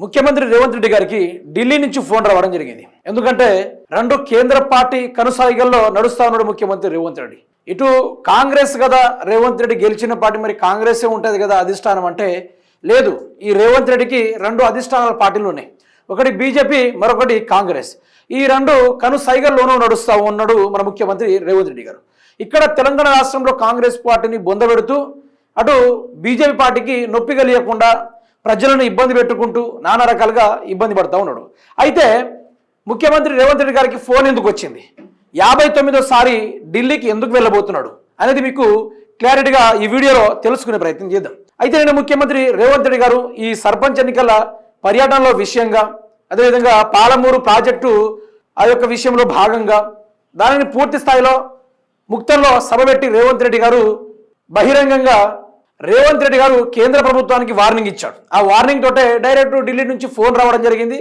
ముఖ్యమంత్రి రేవంత్ రెడ్డి గారికి ఢిల్లీ నుంచి ఫోన్ రావడం జరిగింది. ఎందుకంటే రెండు కేంద్ర పార్టీ కనుసాయిగల్లో నడుస్తా ఉన్నాడు ముఖ్యమంత్రి రేవంత్ రెడ్డి. ఇటు కాంగ్రెస్ కదా, రేవంత్ రెడ్డి గెలిచిన పార్టీ మరి కాంగ్రెసే ఉంటుంది కదా అధిష్టానం అంటే, లేదు, ఈ రేవంత్ రెడ్డికి రెండు అధిష్టానాల పార్టీలు ఉన్నాయి. ఒకటి బీజేపీ, మరొకటి కాంగ్రెస్. ఈ రెండు కనుసైగల్లోనూ నడుస్తూ ఉన్నాడు మన ముఖ్యమంత్రి రేవంత్ రెడ్డి గారు. ఇక్కడ తెలంగాణ రాష్ట్రంలో కాంగ్రెస్ పార్టీని బొందబెడుతూ అటు బీజేపీ పార్టీకి నొప్పి కలిగకుండా ప్రజలను ఇబ్బంది పెట్టుకుంటూ నానా రకాలుగా ఇబ్బంది పడుతూ ఉన్నాడు. అయితే ముఖ్యమంత్రి రేవంత్ రెడ్డి గారికి ఫోన్ ఎందుకు వచ్చింది, 59వ ఢిల్లీకి ఎందుకు వెళ్ళబోతున్నాడు అనేది మీకు క్లారిటీగా ఈ వీడియోలో తెలుసుకునే ప్రయత్నం చేద్దాం. అయితే నేను ముఖ్యమంత్రి రేవంత్ రెడ్డి గారు ఈ సర్పంచ్ ఎన్నికల పర్యటనలో విషయంగా, అదేవిధంగా పాలమూరు ప్రాజెక్టు ఆ యొక్క విషయంలో భాగంగా దానిని పూర్తి స్థాయిలో ముక్తంలో సభ పెట్టి రేవంత్ రెడ్డి గారు బహిరంగంగా రేవంత్ రెడ్డి గారు కేంద్ర ప్రభుత్వానికి వార్నింగ్ ఇచ్చాడు. ఆ వార్నింగ్ తోటే డైరెక్ట్ ఢిల్లీ నుంచి ఫోన్ రావడం జరిగింది.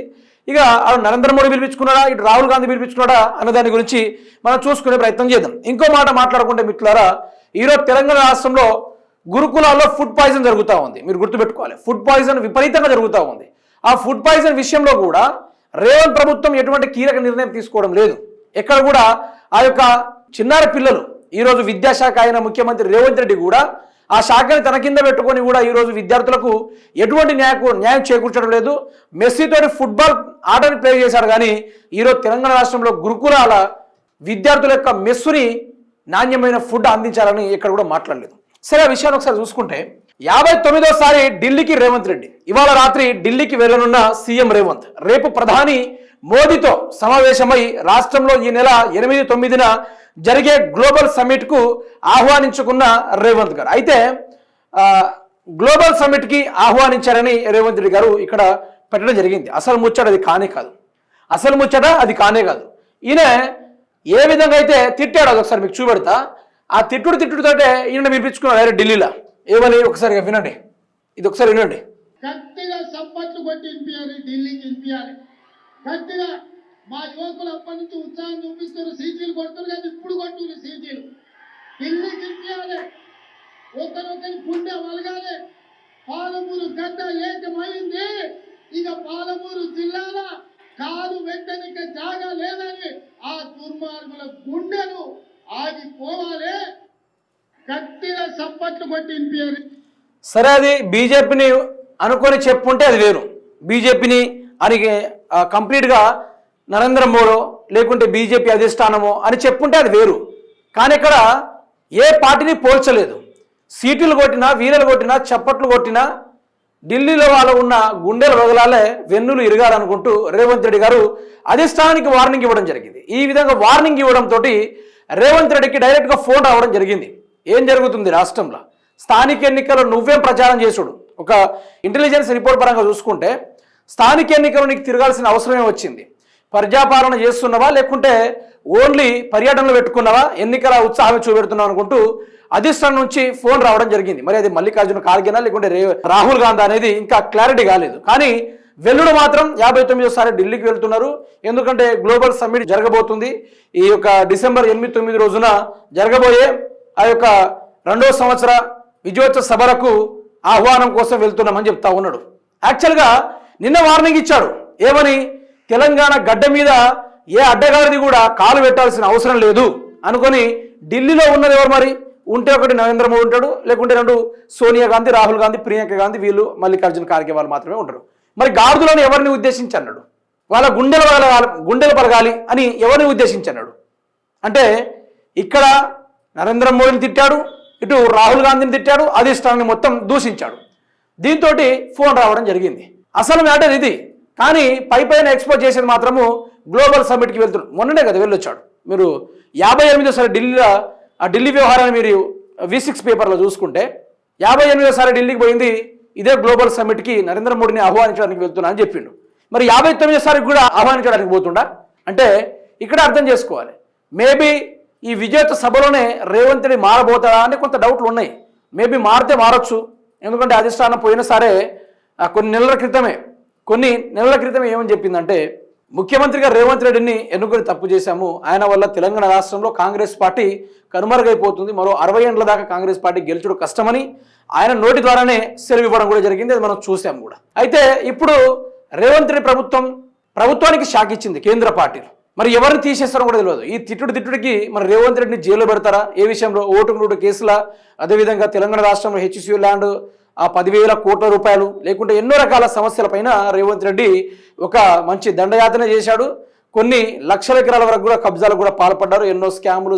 ఇక నరేంద్ర మోడీ పిలిపించుకున్నాడా, ఇటు రాహుల్ గాంధీ పిలిపించుకున్నాడా అన్న దాని గురించి మనం చూసుకునే ప్రయత్నం చేద్దాం. ఇంకో మాట మాట్లాడుకుంటే మిత్రులారా, ఈరోజు తెలంగాణ రాష్ట్రంలో గురుకులాల్లో ఫుడ్ పాయిజన్ జరుగుతూ ఉంది. మీరు గుర్తుపెట్టుకోవాలి, ఫుడ్ పాయిజన్ విపరీతంగా జరుగుతూ ఉంది. ఆ ఫుడ్ పాయిజన్ విషయంలో కూడా రేవంత్ ప్రభుత్వం ఎటువంటి కీలక నిర్ణయం తీసుకోవడం లేదు. ఎక్కడ కూడా ఆ యొక్క చిన్నారి పిల్లలు, ఈరోజు విద్యాశాఖ అయిన ముఖ్యమంత్రి రేవంత్ రెడ్డి కూడా ఆ శాఖని తన కింద పెట్టుకొని కూడా ఈరోజు విద్యార్థులకు ఎటువంటి న్యాయం చేకూర్చడం లేదు. మెస్సీతోటి ఫుట్బాల్ ఆటని ప్లే చేశాడు, కానీ ఈరోజు తెలంగాణ రాష్ట్రంలో గురుకులాల విద్యార్థుల యొక్క మెస్సుని నాణ్యమైన ఫుడ్ అందించాలని ఇక్కడ కూడా మాట్లాడలేదు. సరే, ఆ విషయాన్ని ఒకసారి చూసుకుంటే 59వ ఢిల్లీకి రేవంత్ రెడ్డి. ఇవాళ రాత్రి ఢిల్లీకి వెళ్ళనున్న సీఎం రేవంత్ రేపు ప్రధాని మోదీతో సమావేశమై రాష్ట్రంలో ఈ నెల 8, 9న జరిగే గ్లోబల్ సమ్మిట్కు ఆహ్వానించుకున్న రేవంత్ గారు. అయితే గ్లోబల్ సమ్మిట్కి ఆహ్వానించారని రేవంత్ రెడ్డి గారు ఇక్కడ పెట్టడం జరిగింది. అసలు ముచ్చట అది కానే కాదు, అసలు ముచ్చట అది కానే కాదు. ఈయన ఏ విధంగా అయితే తిట్టాడో అది ఒకసారి మీకు చూపెడతా. ఆ తిట్టుడుతోటే ఈయన వినిపించుకున్నాడు డైరెక్ట్ ఢిల్లీలో. ఏమని ఒకసారి వినండి, ఇది ఒకసారి వినండి. గట్టిగా సప్పట్లు కొట్టి వినిపించాలి, ఢిల్లీకి వినిపించాలి గట్టిగా. మా యువకులు అప్పటి నుంచి ఉత్సాహం చూపిస్తారు, సీటీలు కొడుతున్నారు కదా, ఇప్పుడు కొట్టున్నారు సీటీలు. ఢిల్లీకి వినిపించాలి, ఒకరొకరి గుండె వలగాలి. పాలమూరు గడ్డ ఏకమైంది, ఇక పాలమూరు జిల్లాల కాలు వెంటనిక జాగా లేదని ఆ దుర్మార్గుల గుండెలు ఆగిపోవాలి. గట్టిగా సప్పట్లు కొట్టి వినిపించాలి. సరే, అది బీజేపీని అనుకొని చెప్పుంటే అది వేరు. బీజేపీని అని కంప్లీట్గా నరేంద్ర మోడో లేకుంటే బీజేపీ అధిష్టానమో అని చెప్పుంటే అది వేరు. కానీ ఇక్కడ ఏ పార్టీని పోల్చలేదు. సీట్లు కొట్టినా, వీరలు కొట్టినా, చప్పట్లు కొట్టినా ఢిల్లీలో వాళ్ళు ఉన్న గుండెల వదలాలే, వెన్నులు ఇరగాలనుకుంటూ రేవంత్ రెడ్డి గారు అధిష్టానానికి వార్నింగ్ ఇవ్వడం జరిగింది. ఈ విధంగా వార్నింగ్ ఇవ్వడంతో రేవంత్ రెడ్డికి డైరెక్ట్గా ఫోన్ రావడం జరిగింది. ఏం జరుగుతుంది రాష్ట్రంలో, స్థానిక ఎన్నికల్లో నువ్వేం ప్రచారం చేసుడు. ఒక ఇంటెలిజెన్స్ రిపోర్ట్ పరంగా చూసుకుంటే స్థానిక ఎన్నికలు నీకు తిరగాల్సిన అవసరమే వచ్చింది. ప్రజాపాలన చేస్తున్నావా లేకుంటే ఓన్లీ పర్యటనలు పెట్టుకున్నావా, ఎన్నికల ఉత్సాహం చూపెడుతున్నావు అనుకుంటూ అధిష్టానం నుంచి ఫోన్ రావడం జరిగింది. మరి అది మల్లికార్జున ఖార్గేనా లేకుంటే రాహుల్ గాంధీ అనేది ఇంకా క్లారిటీ కాలేదు. కానీ వెల్లుడు మాత్రం 59వ ఢిల్లీకి వెళ్తున్నారు. ఎందుకంటే గ్లోబల్ సమ్మిట్ జరగబోతుంది. ఈ యొక్క డిసెంబర్ 8, 9 రోజున జరగబోయే ఆ యొక్క 2వ సంవత్సర విజయోత్సవ సభలకు ఆహ్వానం కోసం వెళ్తున్నామని చెప్తా ఉన్నాడు. యాక్చువల్గా నిన్న వార్నింగ్ ఇచ్చాడు. ఏమని, తెలంగాణ గడ్డ మీద ఏ అడ్డగారిది కూడా కాలు పెట్టాల్సిన అవసరం లేదు అనుకొని ఢిల్లీలో ఉన్నది ఎవరు మరి? ఉంటే ఒకటి నరేంద్ర మోడీ ఉంటాడు, లేకుంటే 2 సోనియా గాంధీ, రాహుల్ గాంధీ, ప్రియాంక గాంధీ, వీళ్ళు మల్లికార్జున ఖార్గే వాళ్ళు మాత్రమే ఉంటారు. మరి గాడిదలను ఎవరిని ఉద్దేశించి అన్నాడు? వాళ్ళ గుండెలు పలగాలి అని ఎవరిని ఉద్దేశించి అన్నాడు? అంటే ఇక్కడ నరేంద్ర మోడీని తిట్టాడు, ఇటు రాహుల్ గాంధీని తిట్టాడు, అధిష్టానాన్ని మొత్తం దూషించాడు. దీంతో ఫోన్ రావడం జరిగింది. అసలు మ్యాటర్ ఇది. కానీ పైన ఎక్స్పోజ్ చేసేది మాత్రము గ్లోబల్ సమ్మిట్కి వెళ్తున్నాడు. మొన్ననే కదా వెళ్ళొచ్చాడు. మీరు 58వ ఢిల్లీలో ఆ ఢిల్లీ వ్యవహారాన్ని మీరు V6 పేపర్లో చూసుకుంటే 58వ ఢిల్లీకి పోయింది ఇదే గ్లోబల్ సమ్మిట్కి నరేంద్ర మోడీని ఆహ్వానించడానికి వెళ్తున్నా అని చెప్పిండు. మరి 59వ కూడా ఆహ్వానించడానికి పోతుండా అంటే ఇక్కడ అర్థం చేసుకోవాలి. మేబీ ఈ విజయోత్సవ సభలోనే రేవంత్ రెడ్డి మారబోతాడా అని కొంత డౌట్లు ఉన్నాయి. మేబీ మారితే మారచ్చు. ఎందుకంటే అధిష్టానం పోయినసారే కొన్ని నెలల క్రితమే ఏమని చెప్పిందంటే, ముఖ్యమంత్రిగా రేవంత్ రెడ్డిని ఎన్నుకొని తప్పు చేశాము, ఆయన వల్ల తెలంగాణ రాష్ట్రంలో కాంగ్రెస్ పార్టీ కనుమరుగైపోతుంది, మరో 60 ఏళ్ల దాకా కాంగ్రెస్ పార్టీ గెలుచుడు కష్టమని ఆయన నోటి ద్వారానే సెలవు ఇవ్వడం కూడా జరిగింది. అది మనం చూసాం కూడా. అయితే ఇప్పుడు రేవంత్ రెడ్డి ప్రభుత్వానికి షాక్ ఇచ్చింది కేంద్ర పార్టీలు. మరి ఎవరిని తీసేస్తారో కూడా తెలియదు. ఈ తిట్టుడికి మరి రేవంత్ రెడ్డిని జైల్లో పెడతారా? ఏ విషయంలో? ఓటుకు నోటు కేసుల, అదేవిధంగా తెలంగాణ రాష్ట్రంలో హెచ్సియు ల్యాండ్ ఆ 10,000 కోట్ల రూపాయలు, లేకుంటే ఎన్నో రకాల సమస్యలపైన రేవంత్ రెడ్డి ఒక మంచి దండయాత్ర చేశాడు. కొన్ని లక్షల ఎకరాల వరకు కూడా కబ్జాలకు కూడా పాల్పడ్డారు. ఎన్నో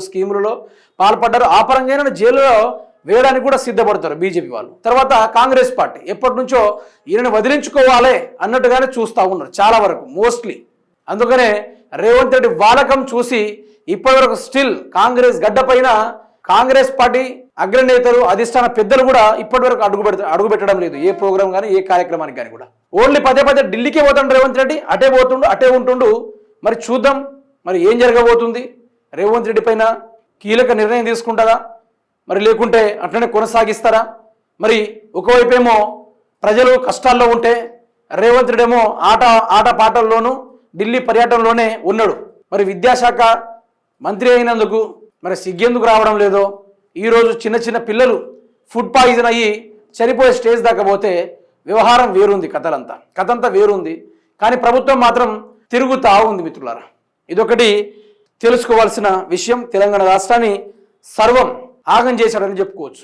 స్కీములలో పాల్పడ్డారు. ఆ పరంగా జైలులో వేయడానికి కూడా సిద్ధపడతారు బీజేపీ వాళ్ళు. తర్వాత కాంగ్రెస్ పార్టీ ఎప్పటి నుంచో ఈయనను వదిలించుకోవాలి అన్నట్టుగానే చూస్తూ ఉన్నారు చాలా వరకు మోస్ట్లీ. అందుకనే రేవంత్ రెడ్డి వాలకం చూసి ఇప్పటివరకు స్టిల్ కాంగ్రెస్ గడ్డ పైన కాంగ్రెస్ పార్టీ అగ్రనేతలు, అధిష్టాన పెద్దలు కూడా ఇప్పటివరకు అడుగు పెట్టడం లేదు. ఏ ప్రోగ్రామ్ కానీ ఏ కార్యక్రమానికి కానీ కూడా ఓన్లీ పదే ఢిల్లీకే పోతాడు రేవంత్ రెడ్డి. అటే ఉంటుండు. మరి చూద్దాం మరి ఏం జరగబోతుంది. రేవంత్ రెడ్డి పైన కీలక నిర్ణయం తీసుకుంటారా, మరి లేకుంటే అట్లనే కొనసాగిస్తారా? మరి ఒకవైపేమో ప్రజలు కష్టాల్లో ఉంటే రేవంత్ రెడ్డి ఏమో ఆట పాటల్లోనూ ఢిల్లీ పర్యటనలోనే ఉన్నాడు. మరి విద్యాశాఖ మంత్రి అయినందుకు మరి సిగ్గెందుకు రావడం లేదో. ఈరోజు చిన్న పిల్లలు ఫుడ్ పాయిజన్ అయ్యి చనిపోయే స్టేజ్ దాకా పోతే వ్యవహారం వేరుంది, కథంతా వేరుంది. కానీ ప్రభుత్వం మాత్రం తిరుగుతా ఉంది మిత్రులారా. ఇదొకటి తెలుసుకోవాల్సిన విషయం. తెలంగాణ రాష్ట్రాన్ని సర్వం ఆగం చేశాడని చెప్పుకోవచ్చు.